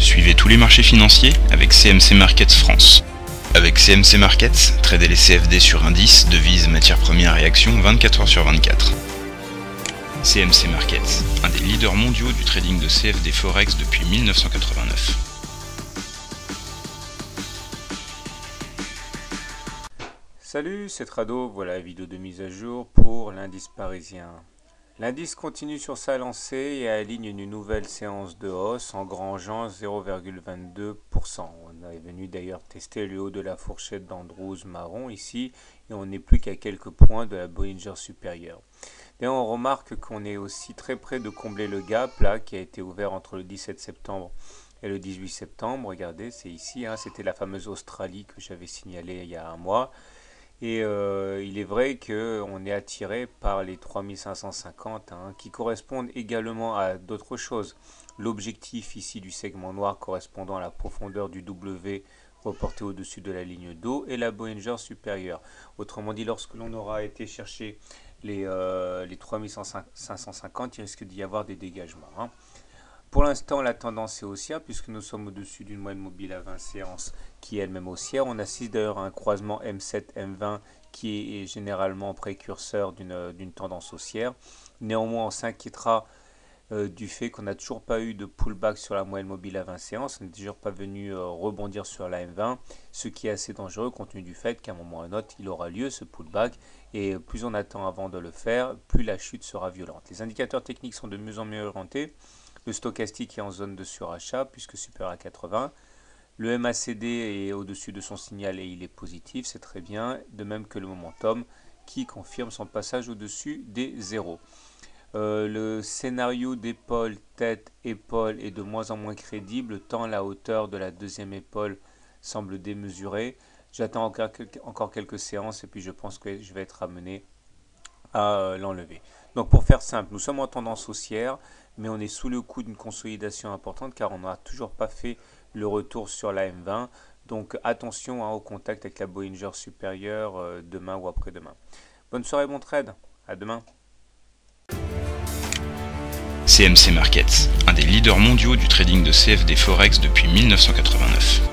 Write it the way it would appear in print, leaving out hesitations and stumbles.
Suivez tous les marchés financiers avec CMC Markets France. Avec CMC Markets, tradez les CFD sur indices, devises, matières premières et actions 24 heures sur 24. CMC Markets, un des leaders mondiaux du trading de CFD Forex depuis 1989. Salut, c'est Trado, voilà la vidéo de mise à jour pour l'indice parisien. L'indice continue sur sa lancée et aligne une nouvelle séance de hausse engrangeant 0,22%. On est venu d'ailleurs tester le haut de la fourchette d'Andrews marron ici et on n'est plus qu'à quelques points de la Bollinger supérieure. D'ailleurs on remarque qu'on est aussi très près de combler le gap là qui a été ouvert entre le 17 septembre et le 18 septembre. Regardez, c'est ici, c'était la fameuse Australie que j'avais signalée il y a un mois. Et il est vrai qu'on est attiré par les 3550 qui correspondent également à d'autres choses. L'objectif ici du segment noir correspondant à la profondeur du W reporté au-dessus de la ligne d'eau et la Bollinger supérieure. Autrement dit, lorsque l'on aura été chercher les 3550, il risque d'y avoir des dégagements. Pour l'instant, la tendance est haussière puisque nous sommes au-dessus d'une moyenne mobile à 20 séances qui est elle-même haussière. On assiste d'ailleurs à un croisement M7-M20 qui est généralement précurseur d'une tendance haussière. Néanmoins, on s'inquiétera du fait qu'on n'a toujours pas eu de pullback sur la moyenne mobile à 20 séances. On n'est toujours pas venu rebondir sur la M20, ce qui est assez dangereux compte tenu du fait qu'à un moment ou à un autre, il aura lieu ce pullback. Et plus on attend avant de le faire, plus la chute sera violente. Les indicateurs techniques sont de mieux en mieux orientés. Le stochastique est en zone de surachat puisque supérieur à 80. Le MACD est au-dessus de son signal et il est positif, c'est très bien. De même que le momentum qui confirme son passage au-dessus des zéros. Le scénario d'épaule, tête, épaule est de moins en moins crédible tant la hauteur de la deuxième épaule semble démesurée. J'attends encore quelques séances et puis je pense que je vais être amené à l'enlever. Donc pour faire simple, nous sommes en tendance haussière, mais on est sous le coup d'une consolidation importante car on n'a toujours pas fait le retour sur la M20. Donc attention au contact avec la Bollinger supérieure demain ou après-demain. Bonne soirée, bon trade, à demain. CMC Markets, un des leaders mondiaux du trading de CFD Forex depuis 1989.